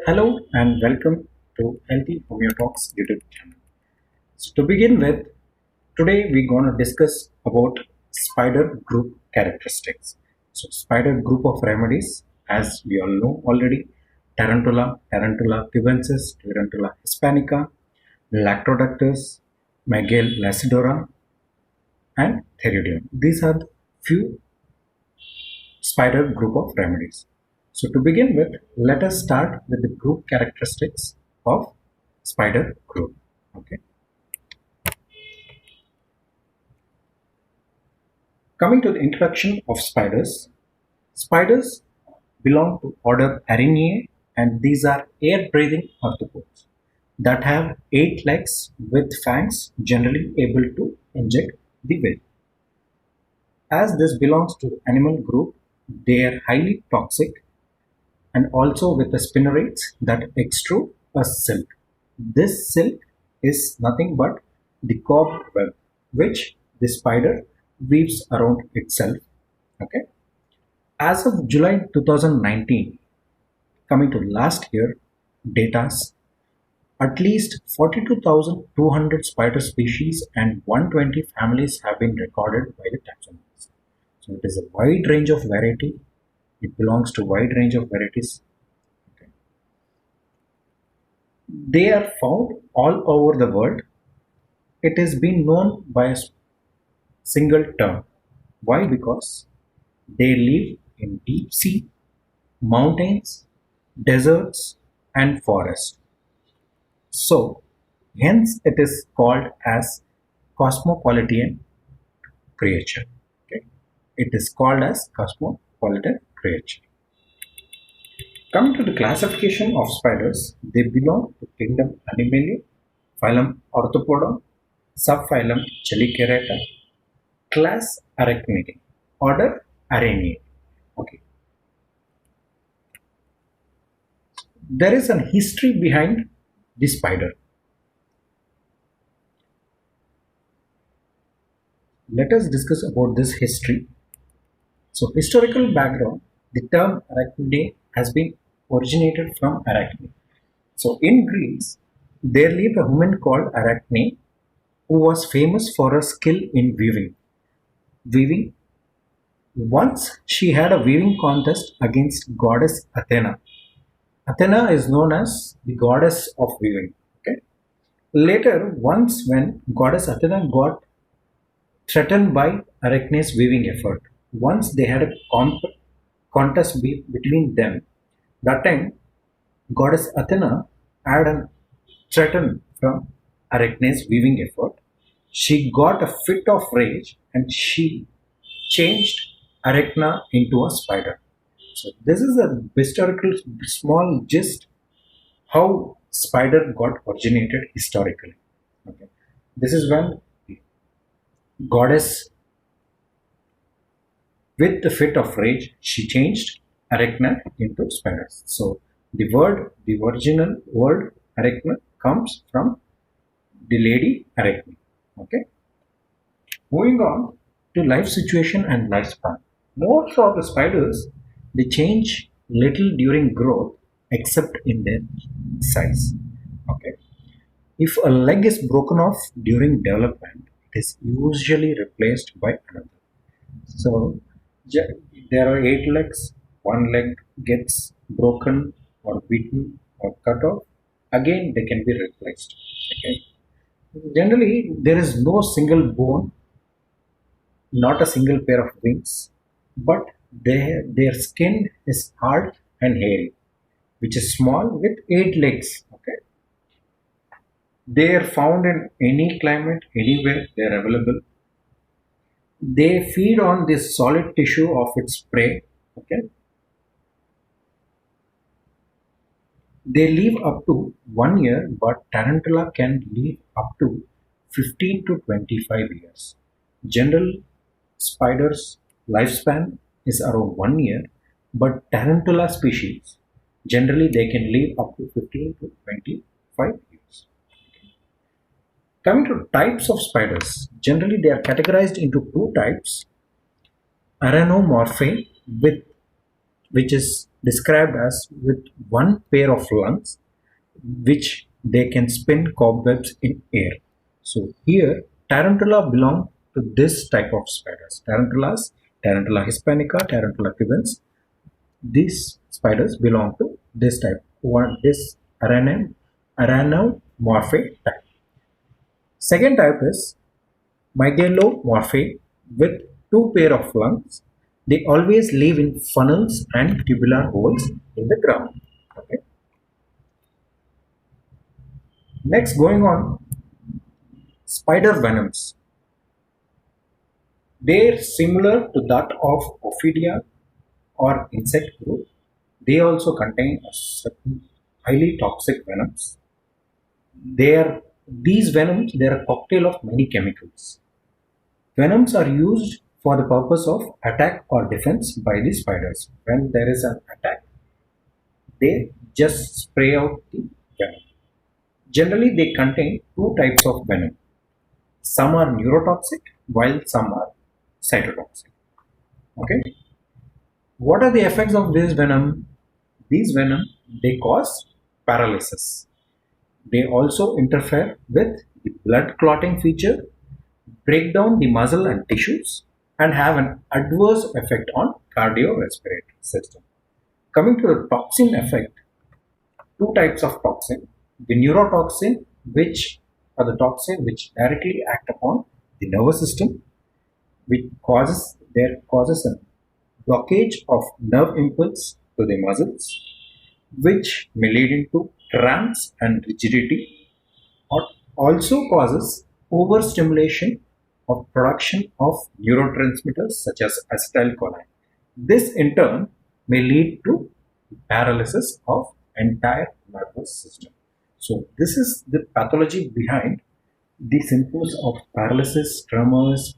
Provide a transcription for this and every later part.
Hello and welcome to Healthy Homeo Talks YouTube channel. So to begin with, today we're going to discuss about spider group characteristics. So spider group of remedies, as we all know already, Tarantula cubensis, Tarantula hispanica, Lactodactys, Magale lacidora, and Theridium. These are the few spider group of remedies. So to begin with, let us start with the group characteristics of spider group. Okay. Coming to the introduction of spiders, spiders belong to order Araneae, and these are air-breathing arthropods that have 8 legs with fangs, generally able to inject the venom. As this belongs to the animal group, they are highly toxic and also with the spinnerets that extrude a silk. This silk is nothing but the cobweb which the spider weaves around itself. Okay. As of July 2019, coming to last year data, at least 42,200 spider species and 120 families have been recorded by the taxonomists. So it is a wide range of variety. It belongs to wide range of varieties. Okay. They are found all over the world. It has been known by a single term. Why? Because they live in deep sea, mountains, deserts, and forests. So, hence it is called as cosmopolitan creature. Okay? It is called as cosmopolitan creature. Coming to the classification of spiders, they belong to kingdom Animalia, phylum Arthropoda, subphylum Chelicerata, class Arachnidae, order Araneae. Okay. There is a history behind the spider. Let us discuss about this history. So, historical background, the term Arachnidae has been originated from Arachne. So, in Greece, there lived a woman called Arachne who was famous for her skill in weaving. Weaving. Once she had a weaving contest against goddess Athena. Athena is known as the goddess of weaving. Okay. Later, once when goddess Athena got threatened by Arachne's weaving effort, once they had a contest between them, that time goddess Athena had a threatened from Arachne's weaving effort. She got a fit of rage and she changed Arachne into a spider. So this is a historical small gist how spider got originated historically. Okay. This is when goddess with the fit of rage she changed Arachne into spiders. So the original word Arachne comes from the lady Arachne. Okay. Moving on to life situation and lifespan. Most of the spiders they change little during growth except in their size. Okay. If a leg is broken off during development, it is usually replaced by another. So there are 8 legs. One leg gets broken or beaten or cut off. Again, they can be replaced. Okay. Generally, there is no single bone, not a single pair of wings, but their skin is hard and hairy, which is small with 8 legs. Okay, they are found in any climate, anywhere they are available. They feed on this solid tissue of its prey. Okay, they live up to 1 year, but tarantula can live up to 15 to 25 years. General spiders' lifespan is around 1 year, but tarantula species generally they can live up to 15 to 25 years. Coming to types of spiders, generally they are categorized into two types: aranomorphae with which is described as with one pair of lungs, which they can spin cobwebs in air. So here, Tarantula belong to this type of spiders. Tarantulas, Tarantula hispanica, Tarantula cubans. These spiders belong to this type, this aranomorphae type. Second type is Mygalomorphae with two pair of lungs. They always live in funnels and tubular holes in the ground. Okay. Next, going on, spider venoms. They're similar to that of Ophidia or insect group. They also contain a certain highly toxic venoms. These venoms, they are a cocktail of many chemicals. Venoms are used for the purpose of attack or defense by the spiders. When there is an attack, they just spray out the venom. Generally, they contain two types of venom. Some are neurotoxic while some are cytotoxic. Okay. What are the effects of this venom? These venom, they cause paralysis. They also interfere with the blood clotting feature, break down the muscle and tissues, and have an adverse effect on cardiorespiratory system. Coming to the toxin effect, two types of toxin. The neurotoxin, which are the toxin which directly act upon the nervous system, which causes a blockage of nerve impulse to the muscles, which may lead into cramps and rigidity, or also causes overstimulation of production of neurotransmitters such as acetylcholine. This in turn may lead to paralysis of entire nervous system. So this is the pathology behind the symptoms of paralysis, tremors,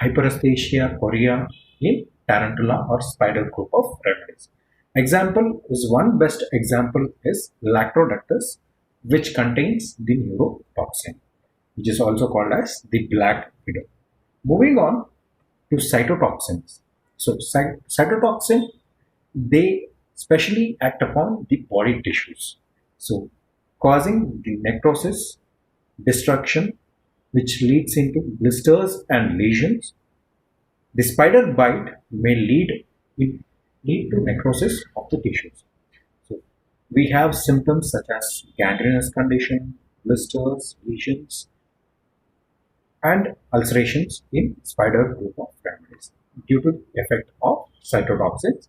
hyperesthesia, chorea in tarantula or spider group of remedies. Example is one best example is Lactoductus, which contains the neurotoxin, which is also called as the black widow. Moving on to cytotoxins. So cytotoxin, they specially act upon the body tissues. So causing the necrosis, destruction, which leads into blisters and lesions. The spider bite may lead to necrosis of the tissues. So we have symptoms such as gangrenous condition, blisters, lesions, and ulcerations in spider group of families due to the effect of cytotoxins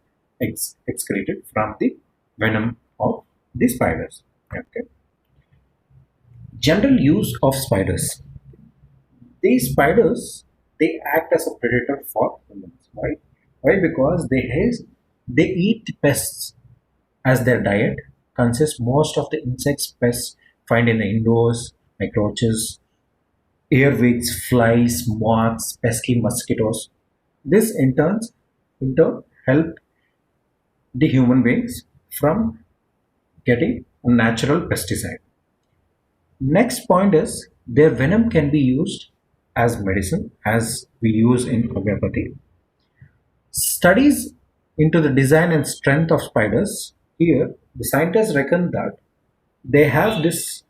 excreted from the venom of the spiders. Okay. General use of spiders. These spiders, they act as a predator for humans. Why? Why? Because they eat pests as their diet. Consists most of the insects pests find in the indoors, like roaches, earwigs, flies, moths, pesky mosquitoes. This in turn help the human beings from getting a natural pesticide. Next point is their venom can be used as medicine as we use in homeopathy. Studies into the design and strength of spiders. Here, the scientists reckon that they have this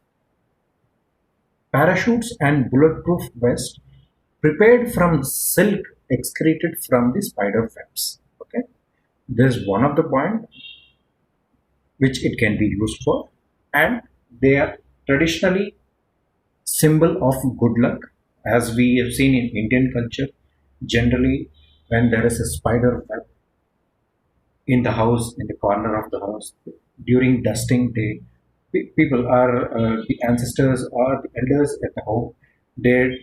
parachutes and bulletproof vest prepared from silk excreted from the spider webs. Okay, this is one of the point which it can be used for, and they are traditionally symbol of good luck, as we have seen in Indian culture. Generally, when there is a spider web in the house, in the corner of the house, during dusting day, people are the ancestors or the elders at the home. They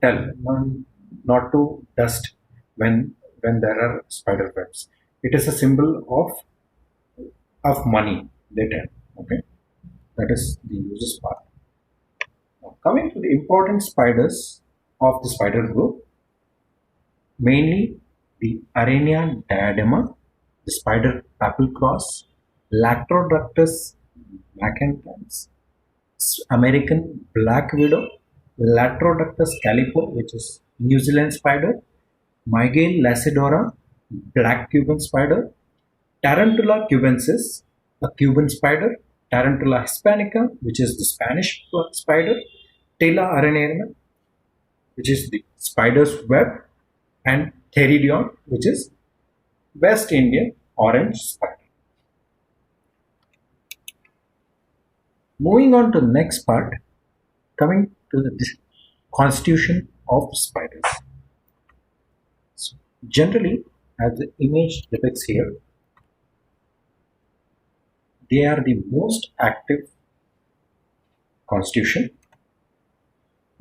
tell one not to dust when there are spider webs. It is a symbol of money. They tell. Okay, that is the uses part. Now, coming to the important spiders of the spider group, mainly the Araenia diadema, the spider papilcross, Lactoductus macantans, American black widow, Latrodactys calipo, which is New Zealand spider, Mygale lacidora, black Cuban spider, Tarantula cubensis, a Cuban spider. Tarantula hispanica, which is the Spanish spider. Tela arenaria, which is the spider's web. And Theridion, which is West Indian orange spider. Moving on to the next part, coming to the constitution of spiders. So generally, as the image depicts here, they are the most active constitution,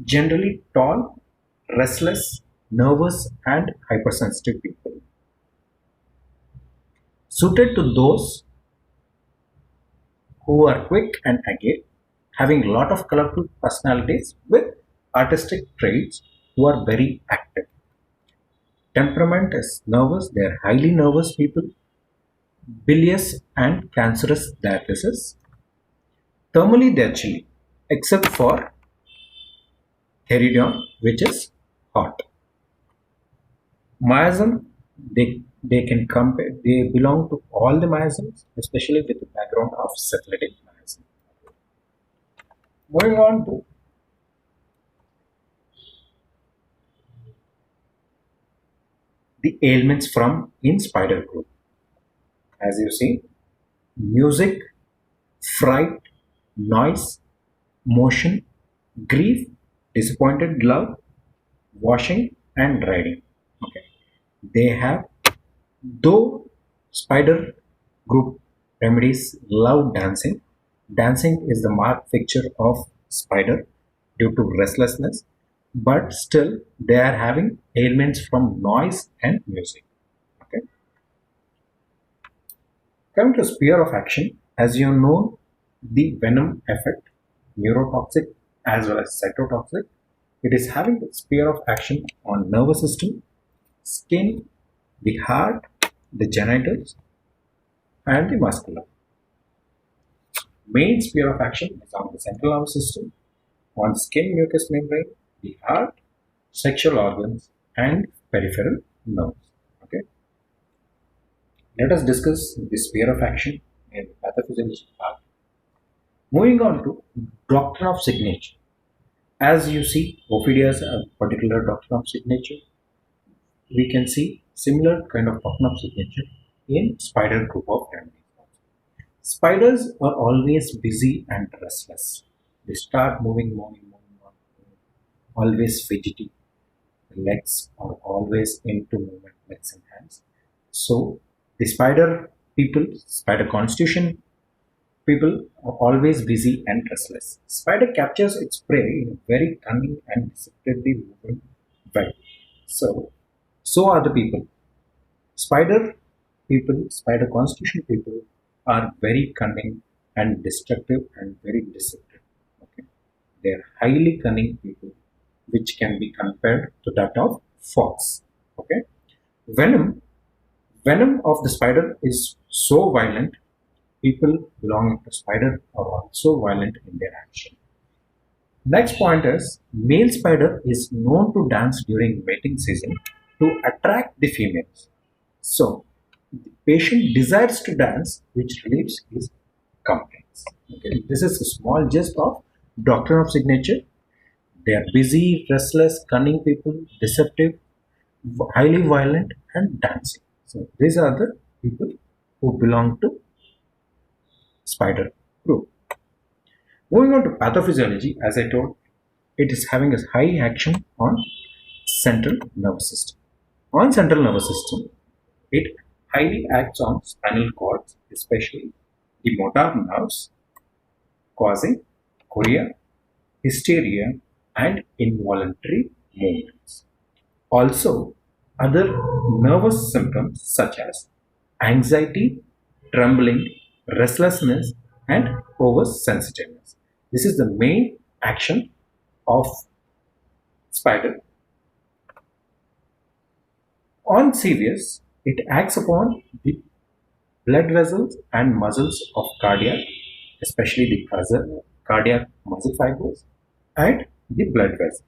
generally tall, restless, nervous, and hypersensitive people. Suited to those who are quick and agile, having a lot of colorful personalities with artistic traits, who are very active. Temperament is nervous, they are highly nervous people, bilious and cancerous diathesis. Thermally, they are chilly, except for Theridion, which is hot. Miasm, they can compare, they belong to all the miasms, especially with the background of syphilitic miasm. Moving on to the ailments from in spider group. As you see, music, fright, noise, motion, grief, disappointed love, washing, and riding. Okay, they have, though spider group remedies love dancing. Dancing is the marked feature of spider due to restlessness, but still they are having ailments from noise and music. Okay. Coming to sphere of action, as you know, the venom effect, neurotoxic as well as cytotoxic, it is having the sphere of action on nervous system, skin, the heart, the genitals, and the muscular. Main sphere of action is on the central nervous system, on skin mucous membrane, the heart, sexual organs, and peripheral nerves. Okay. Let us discuss the sphere of action in pathophysiology part. Moving on to doctrine of signature. As you see, Ophidia has a particular doctrine of signature. We can see similar kind of doctrine of signature in spider group of remedies. Spiders are always busy and restless. They start moving, always fidgety. The legs are always into movement, legs and hands. So the spider people, spider constitution people are always busy and restless. Spider captures its prey in a very cunning and deceptively moving way. So are the people. Spider people, spider constitution people are very cunning and destructive and very deceptive. Okay. They are highly cunning people, which can be compared to that of fox. Okay. Venom, venom of the spider is so violent. People belonging to spider are also violent in their action. Next point is male spider is known to dance during mating season to attract the females. So the patient desires to dance, which relieves his complaints. Okay. This is a small gist of doctrine of signature. They are busy, restless, cunning people, deceptive, highly violent, and dancing. So these are the people who belong to spider group. Moving on to pathophysiology, as I told, it is having a high action on central nervous system. On central nervous system, it highly acts on spinal cords, especially the motor nerves, causing chorea, hysteria, and involuntary movements. Also, other nervous symptoms such as anxiety, trembling, restlessness, and oversensitiveness. This is the main action of spider. On serious, it acts upon the blood vessels and muscles of cardiac, especially the cardiac muscle fibers and the blood vessels.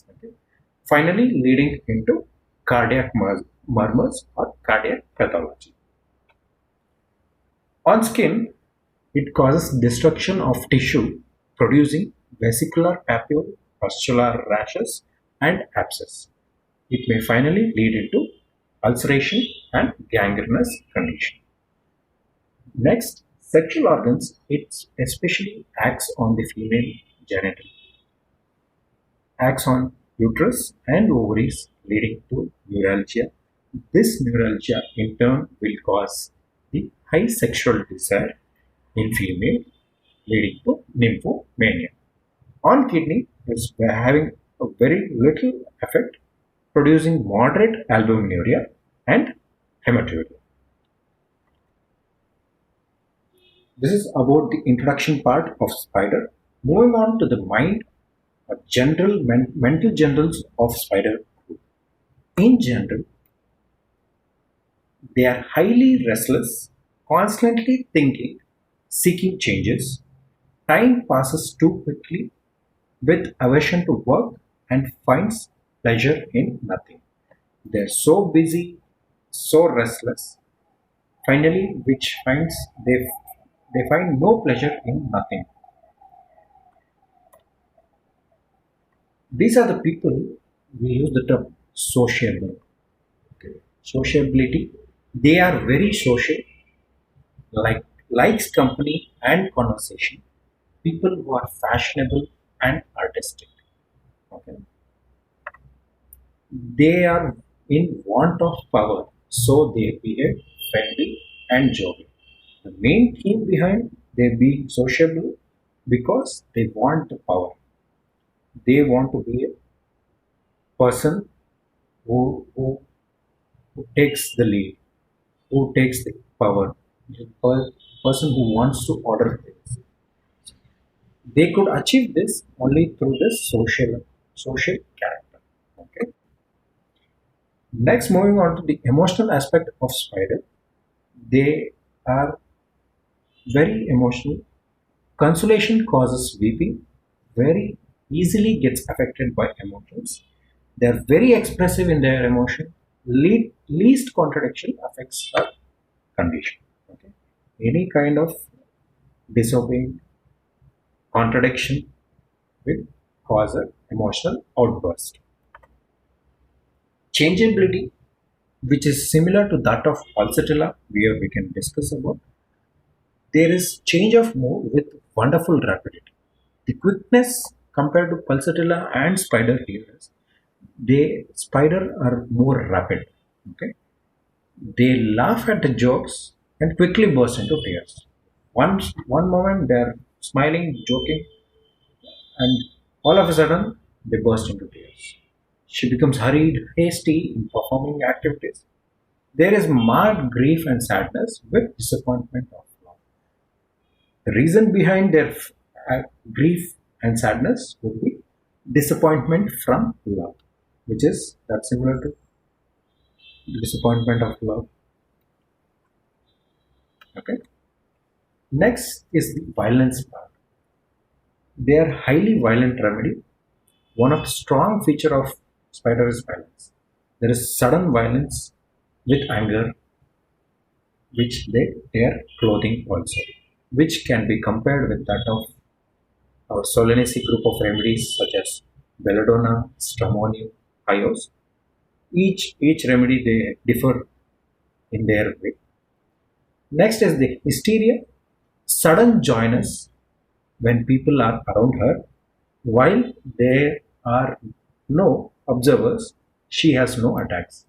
Okay. Finally, leading into cardiac murmurs or cardiac pathology. On skin, it causes destruction of tissue, producing vesicular papule, pustular rashes, and abscess. It may finally lead into ulceration and gangrenous condition. Next, sexual organs, it especially acts on the female genital, acts on uterus and ovaries, leading to neuralgia. This neuralgia in turn will cause the high sexual desire in female, leading to nymphomania. On kidney, it's having a very little effect, producing moderate albuminuria and hematuria. This is about the introduction part of spider. Moving on to the mind, mental generals of spider group. In general, they are highly restless, constantly thinking, seeking changes. Time passes too quickly with aversion to work and finds pleasure in nothing. They're so busy, so restless, finally, which finds they find no pleasure in nothing. These are the people we use the term sociable. Okay. Sociability. They are very social, likes company and conversation. People who are fashionable and artistic. Okay. They are in want of power, so they behave friendly and jovial. The main theme behind their being sociable because they want the power. They want to be a person who takes the lead, who takes the power, the person who wants to order things. They could achieve this only through this social character. Okay. Next, moving on to the emotional aspect of spider, they are very emotional. Consolation causes weeping, very easily gets affected by emotions. They are very expressive in their emotion. Least contradiction affects her condition. Okay. Any kind of disobeying contradiction will cause an emotional outburst. Changeability, which is similar to that of pulsatilla, where we can discuss about, there is change of mood with wonderful rapidity. The quickness compared to pulsatilla and spider here is they spider are more rapid. Okay, they laugh at the jokes and quickly burst into tears. One moment they're smiling, joking, and all of a sudden they burst into tears. She becomes hurried, hasty in performing activities. There is marked grief and sadness with disappointment of love. The reason behind their grief and sadness would be disappointment from love, which is that similar to disappointment of love. Okay. Next is the violence part. They are highly violent remedy. One of the strong feature of spider is violence. There is sudden violence with anger, which they tear clothing also, which can be compared with that of our Solanaceae group of remedies such as belladonna, stramonium, ios. Each remedy they differ in their way. Next is the hysteria, sudden joyness when people are around her, while there are no observers, she has no attacks.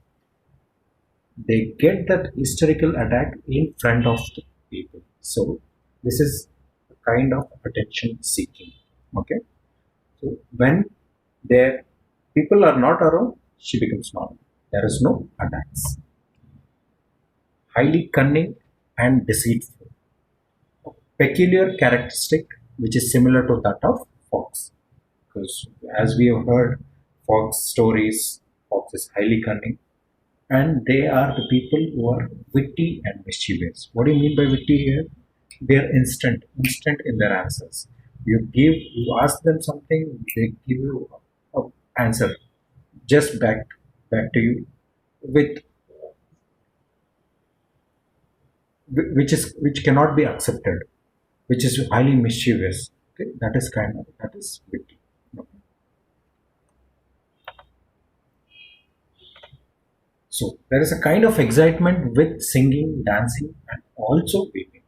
They get that hysterical attack in front of the people. So this is a kind of attention seeking. Okay. So when there people are not around, she becomes normal. There is no attacks. Highly cunning and deceitful. Peculiar characteristic which is similar to that of fox. Because as we have heard fox stories, fox is highly cunning and they are the people who are witty and mischievous. What do you mean by witty here? They are instant in their answers. You ask them something, they give you a answer just back to you with which cannot be accepted, which is highly mischievous. Okay, that is victim. Okay. So there is a kind of excitement with singing, dancing, and also weeping.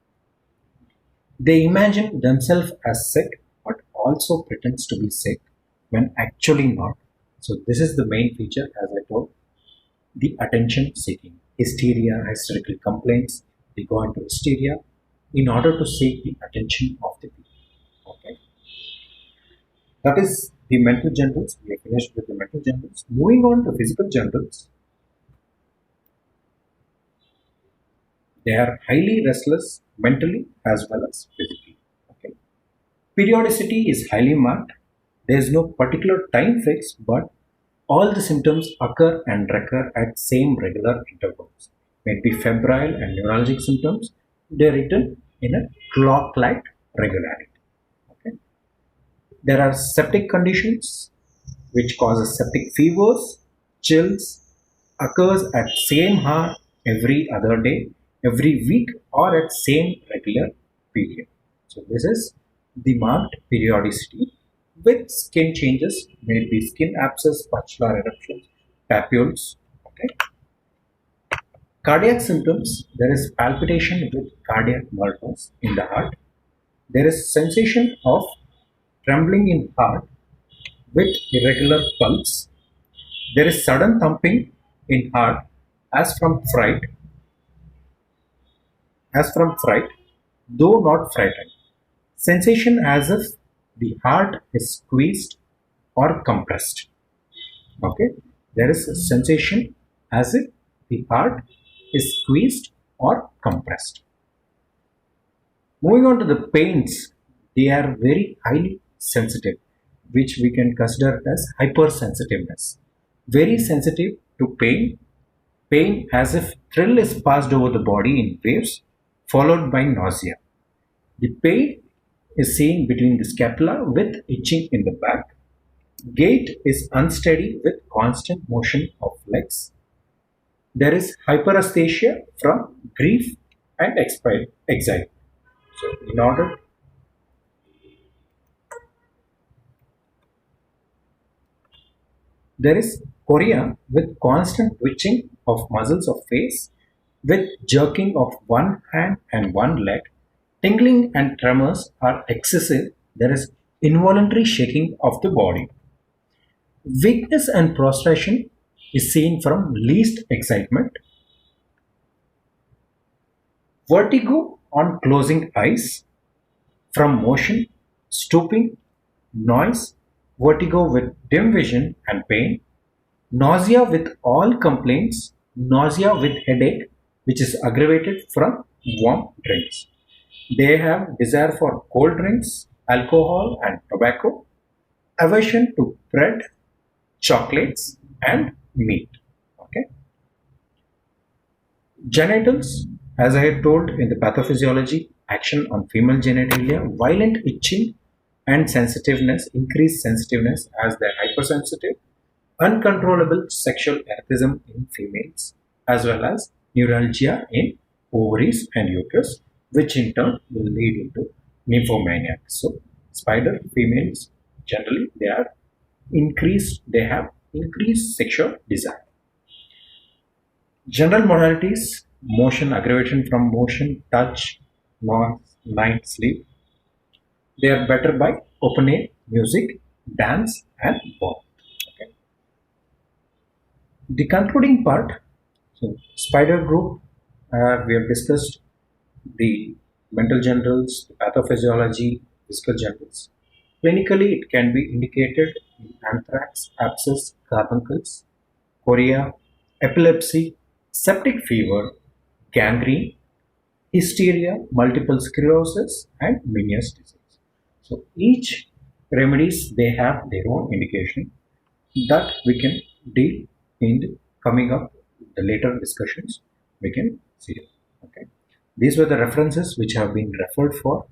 They imagine themselves as sick, but also pretends to be sick when actually not. So this is the main feature, as I told, the attention seeking, hysteria, hysterical complaints. They go into hysteria in order to seek the attention of the people. Okay, that is the mental generals. We are finished with the mental generals. Moving on to physical generals, they are highly restless mentally as well as physically. Okay. Periodicity is highly marked. There is no particular time fix, but all the symptoms occur and recur at same regular intervals. May be febrile and neuralgic symptoms. They are written in a clock-like regularity. Okay. There are septic conditions which causes septic fevers, chills, occurs at same hour every other day, every week, or at same regular period. So this is the marked periodicity with skin changes, may it be skin abscess, pustular eruptions, papules. Okay. Cardiac symptoms, there is palpitation with cardiac murmurs in the heart. There is sensation of trembling in heart with irregular pulse. There is sudden thumping in heart as from fright, though not frightened. Sensation as if the heart is squeezed or compressed. Okay, there is a sensation as if the heart is squeezed or compressed. Moving on to the pains, they are very highly sensitive, which we can consider as hypersensitiveness. Very sensitive to pain, pain as if thrill is passed over the body in waves, followed by nausea. The pain is seen between the scapula with itching in the back. Gait is unsteady with constant motion of legs. There is hyperesthesia from grief and anxiety. So, in order, there is chorea with constant twitching of muscles of face, with jerking of one hand and one leg. Tingling and tremors are excessive. There is involuntary shaking of the body. Weakness and prostration is seen from least excitement. Vertigo on closing eyes from motion, stooping, noise, vertigo with dim vision and pain, nausea with all complaints, nausea with headache, which is aggravated from warm drinks. They have desire for cold drinks, alcohol, and tobacco, aversion to bread, chocolates, and meat. Okay. Genitals, as I had told in the pathophysiology, action on female genitalia, violent itching and sensitiveness, increased sensitiveness as they're hypersensitive, uncontrollable sexual erethism in females, as well as neuralgia in ovaries and uterus, which in turn will lead into nymphomania. So, spider females generally they have increased sexual desire. General modalities, motion, aggravation from motion, touch, noise, night, sleep. They are better by open air, music, dance, and warmth. Okay. The concluding part, so spider group, we have discussed the mental generals, the pathophysiology, physical generals. Clinically, it can be indicated in anthrax, abscess, carbuncles, chorea, epilepsy, septic fever, gangrene, hysteria, multiple sclerosis, and Meniere's disease. So each remedies they have their own indication that we can deal in the coming up the later discussions. We can see it. Okay. These were the references which have been referred for.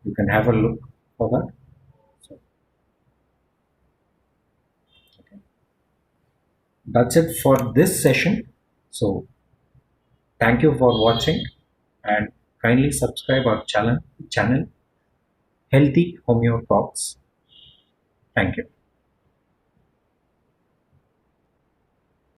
You can have a look for that. So, okay. That's it for this session. So thank you for watching. and kindly subscribe our channel Healthy Homeo Talks. Thank you.